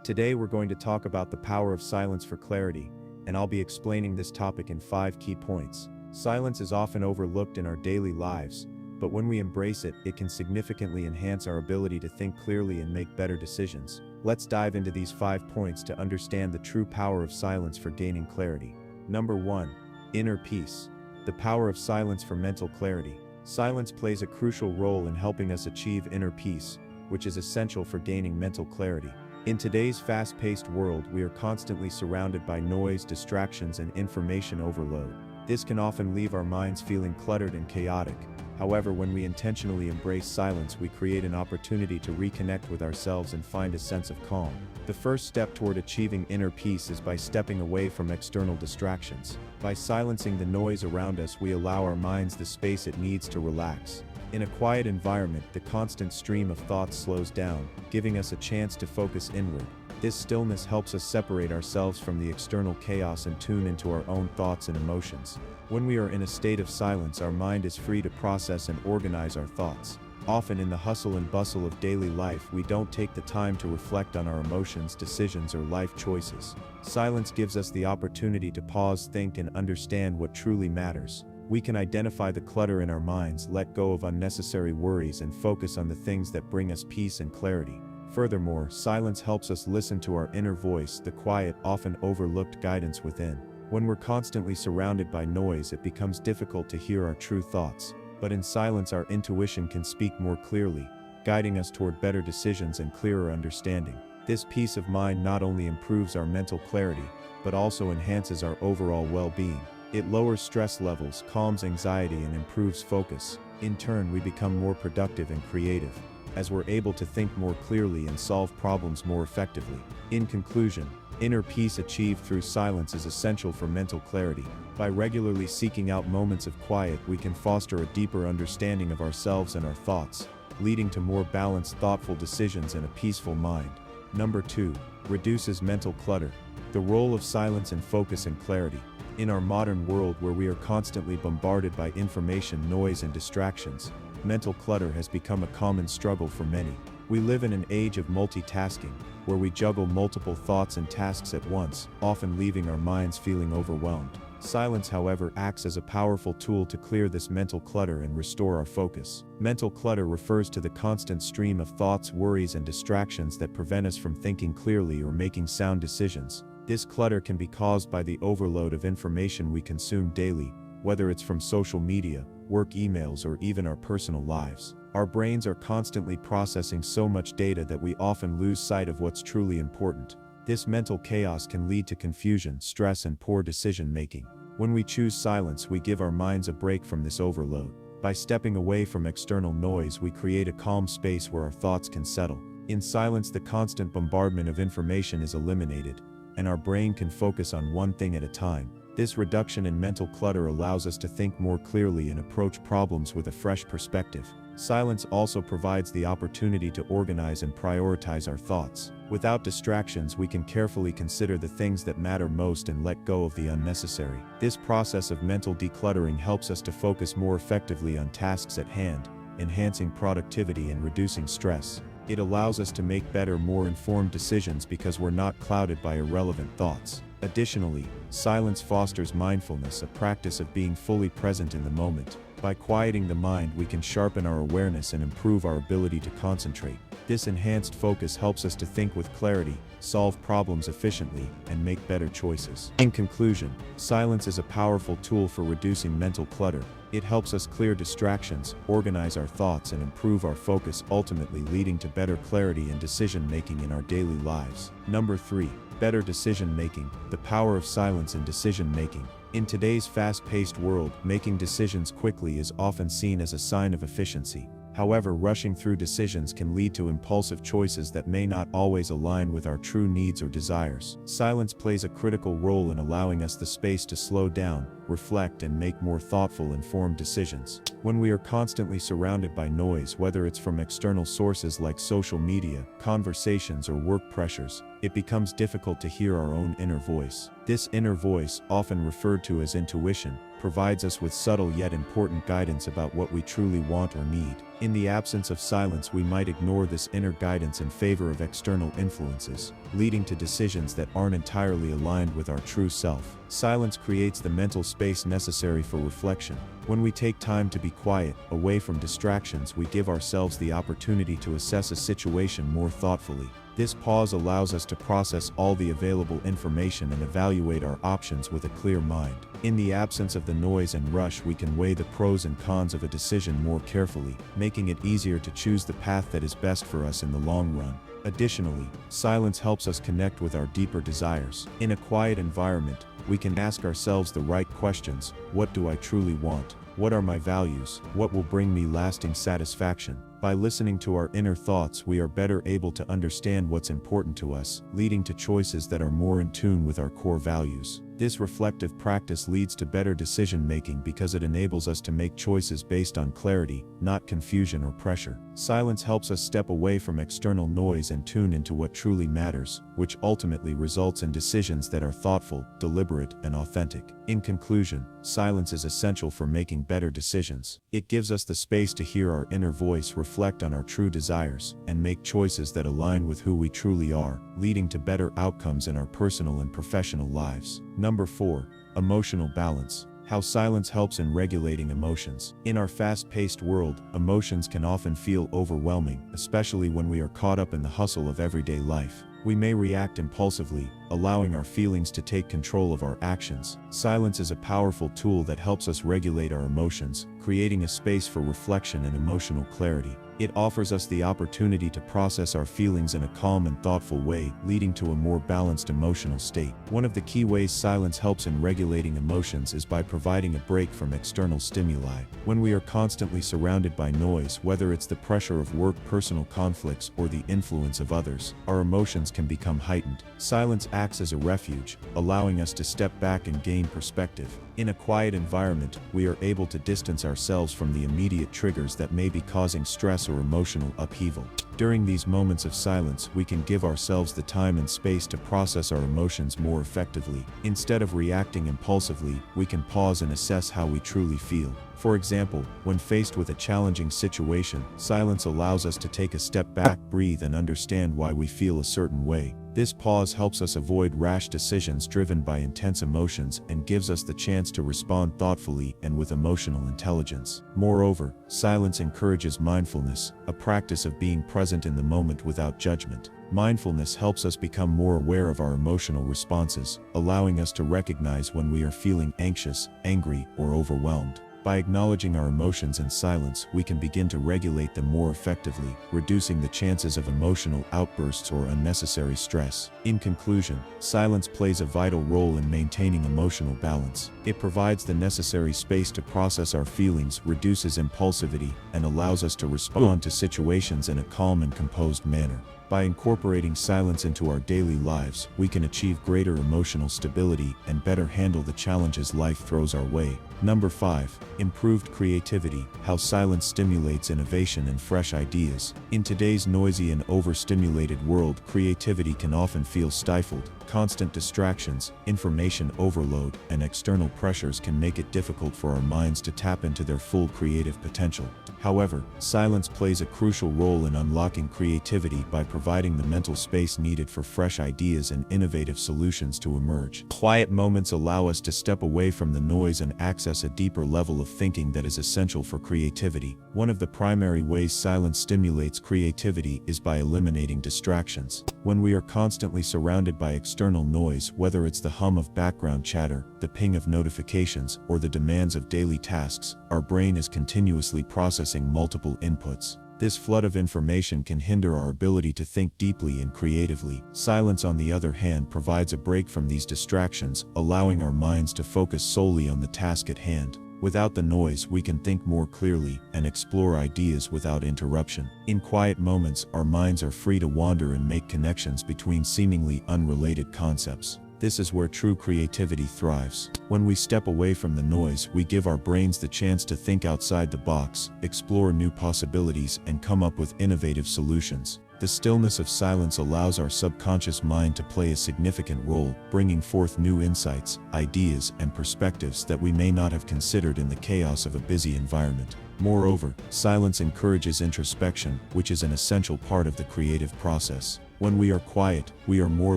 Today we're going to talk about the power of silence for clarity, and I'll be explaining this topic in 5 key points. Silence is often overlooked in our daily lives, but when we embrace it, it can significantly enhance our ability to think clearly and make better decisions. Let's dive into these 5 points to understand the true power of silence for gaining clarity. Number 1. Inner peace. The power of silence for mental clarity. Silence plays a crucial role in helping us achieve inner peace, which is essential for gaining mental clarity. In today's fast-paced world, we are constantly surrounded by noise, distractions, and information overload. This can often leave our minds feeling cluttered and chaotic. However, when we intentionally embrace silence, we create an opportunity to reconnect with ourselves and find a sense of calm. The first step toward achieving inner peace is by stepping away from external distractions. By silencing the noise around us, we allow our minds the space it needs to relax. In a quiet environment, the constant stream of thoughts slows down, giving us a chance to focus inward. This stillness helps us separate ourselves from the external chaos and tune into our own thoughts and emotions. When we are in a state of silence, our mind is free to process and organize our thoughts. Often in the hustle and bustle of daily life, we don't take the time to reflect on our emotions, decisions, or life choices. Silence gives us the opportunity to pause, think, and understand what truly matters. We can identify the clutter in our minds, let go of unnecessary worries, and focus on the things that bring us peace and clarity. Furthermore, silence helps us listen to our inner voice, the quiet, often overlooked guidance within. When we're constantly surrounded by noise, it becomes difficult to hear our true thoughts. But in silence, our intuition can speak more clearly, guiding us toward better decisions and clearer understanding. This peace of mind not only improves our mental clarity, but also enhances our overall well-being. It lowers stress levels, calms anxiety, and improves focus. In turn, we become more productive and creative, as we're able to think more clearly and solve problems more effectively. In conclusion, inner peace achieved through silence is essential for mental clarity. By regularly seeking out moments of quiet, we can foster a deeper understanding of ourselves and our thoughts, leading to more balanced, thoughtful decisions and a peaceful mind. Number 2. Reduces mental clutter. The role of silence in focus and clarity. In our modern world, where we are constantly bombarded by information, noise, and distractions, mental clutter has become a common struggle for many. We live in an age of multitasking, where we juggle multiple thoughts and tasks at once, often leaving our minds feeling overwhelmed. Silence, however, acts as a powerful tool to clear this mental clutter and restore our focus. Mental clutter refers to the constant stream of thoughts, worries, and distractions that prevent us from thinking clearly or making sound decisions. This clutter can be caused by the overload of information we consume daily, whether it's from social media, work emails, or even our personal lives. Our brains are constantly processing so much data that we often lose sight of what's truly important. This mental chaos can lead to confusion, stress, and poor decision-making. When we choose silence, we give our minds a break from this overload. By stepping away from external noise, we create a calm space where our thoughts can settle. In silence, the constant bombardment of information is eliminated, and our brain can focus on one thing at a time. This reduction in mental clutter allows us to think more clearly and approach problems with a fresh perspective. Silence also provides the opportunity to organize and prioritize our thoughts. Without distractions, we can carefully consider the things that matter most and let go of the unnecessary. This process of mental decluttering helps us to focus more effectively on tasks at hand, enhancing productivity and reducing stress. It allows us to make better, more informed decisions because we're not clouded by irrelevant thoughts. Additionally, silence fosters mindfulness, a practice of being fully present in the moment. By quieting the mind, we can sharpen our awareness and improve our ability to concentrate. This enhanced focus helps us to think with clarity, solve problems efficiently, and make better choices. In conclusion, silence is a powerful tool for reducing mental clutter. It helps us clear distractions, organize our thoughts, and improve our focus, ultimately leading to better clarity and decision-making in our daily lives. Number 3. Better decision-making. The power of silence in decision-making. In today's fast-paced world, making decisions quickly is often seen as a sign of efficiency. However, rushing through decisions can lead to impulsive choices that may not always align with our true needs or desires. Silence plays a critical role in allowing us the space to slow down, reflect, and make more thoughtful, informed decisions. When we are constantly surrounded by noise, whether it's from external sources like social media, conversations, or work pressures, it becomes difficult to hear our own inner voice. This inner voice, often referred to as intuition, provides us with subtle yet important guidance about what we truly want or need. In the absence of silence, we might ignore this inner guidance in favor of external influences, leading to decisions that aren't entirely aligned with our true self. Silence creates the mental space necessary for reflection. When we take time to be quiet, away from distractions, we give ourselves the opportunity to assess a situation more thoughtfully. This pause allows us to process all the available information and evaluate our options with a clear mind. In the absence of the noise and rush, we can weigh the pros and cons of a decision more carefully, making it easier to choose the path that is best for us in the long run. Additionally, silence helps us connect with our deeper desires. In a quiet environment, we can ask ourselves the right questions. What do I truly want? What are my values? What will bring me lasting satisfaction? By listening to our inner thoughts, we are better able to understand what's important to us, leading to choices that are more in tune with our core values. This reflective practice leads to better decision-making because it enables us to make choices based on clarity, not confusion or pressure. Silence helps us step away from external noise and tune into what truly matters, which ultimately results in decisions that are thoughtful, deliberate, and authentic. In conclusion, silence is essential for making better decisions. It gives us the space to hear our inner voice, reflect on our true desires, and make choices that align with who we truly are, leading to better outcomes in our personal and professional lives. Number 4. Emotional balance. How silence helps in regulating emotions. In our fast-paced world, emotions can often feel overwhelming, especially when we are caught up in the hustle of everyday life. We may react impulsively, allowing our feelings to take control of our actions. Silence is a powerful tool that helps us regulate our emotions, creating a space for reflection and emotional clarity. It offers us the opportunity to process our feelings in a calm and thoughtful way, leading to a more balanced emotional state. One of the key ways silence helps in regulating emotions is by providing a break from external stimuli. When we are constantly surrounded by noise, whether it's the pressure of work, personal conflicts, or the influence of others, our emotions can become heightened. Silence acts as a refuge, allowing us to step back and gain perspective. In a quiet environment, we are able to distance ourselves from the immediate triggers that may be causing stress or emotional upheaval. During these moments of silence, we can give ourselves the time and space to process our emotions more effectively. Instead of reacting impulsively, we can pause and assess how we truly feel. For example, when faced with a challenging situation, silence allows us to take a step back, breathe, and understand why we feel a certain way. This pause helps us avoid rash decisions driven by intense emotions and gives us the chance to respond thoughtfully and with emotional intelligence. Moreover, silence encourages mindfulness, a practice of being present in the moment without judgment. Mindfulness helps us become more aware of our emotional responses, allowing us to recognize when we are feeling anxious, angry, or overwhelmed. By acknowledging our emotions in silence, we can begin to regulate them more effectively, reducing the chances of emotional outbursts or unnecessary stress. In conclusion, silence plays a vital role in maintaining emotional balance. It provides the necessary space to process our feelings, reduces impulsivity, and allows us to respond to situations in a calm and composed manner. By incorporating silence into our daily lives, we can achieve greater emotional stability and better handle the challenges life throws our way. Number 5. Improved creativity. How silence stimulates innovation and fresh ideas. In today's noisy and overstimulated world, creativity can often feel stifled. Constant distractions, information overload, and external pressures can make it difficult for our minds to tap into their full creative potential. However, silence plays a crucial role in unlocking creativity by providing the mental space needed for fresh ideas and innovative solutions to emerge. Quiet moments allow us to step away from the noise and access a deeper level of thinking that is essential for creativity. One of the primary ways silence stimulates creativity is by eliminating distractions. When we are constantly surrounded by external noise, whether it's the hum of background chatter, the ping of notifications, or the demands of daily tasks, our brain is continuously processing multiple inputs. This flood of information can hinder our ability to think deeply and creatively. Silence, on the other hand, provides a break from these distractions, allowing our minds to focus solely on the task at hand. Without the noise, we can think more clearly and explore ideas without interruption. In quiet moments, our minds are free to wander and make connections between seemingly unrelated concepts. This is where true creativity thrives. When we step away from the noise, we give our brains the chance to think outside the box, explore new possibilities, and come up with innovative solutions. The stillness of silence allows our subconscious mind to play a significant role, bringing forth new insights, ideas, and perspectives that we may not have considered in the chaos of a busy environment. Moreover, silence encourages introspection, which is an essential part of the creative process. When we are quiet, we are more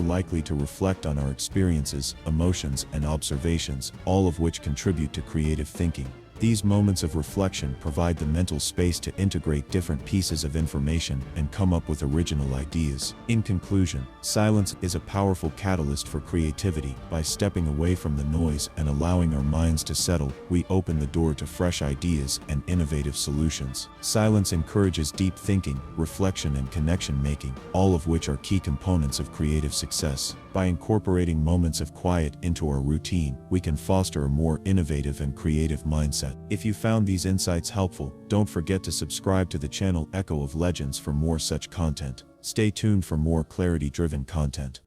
likely to reflect on our experiences, emotions, and observations, all of which contribute to creative thinking. These moments of reflection provide the mental space to integrate different pieces of information and come up with original ideas. In conclusion, silence is a powerful catalyst for creativity. By stepping away from the noise and allowing our minds to settle, we open the door to fresh ideas and innovative solutions. Silence encourages deep thinking, reflection, and connection making, all of which are key components of creative success. By incorporating moments of quiet into our routine, we can foster a more innovative and creative mindset. If you found these insights helpful, don't forget to subscribe to the channel Echo of Legends for more such content. Stay tuned for more clarity-driven content.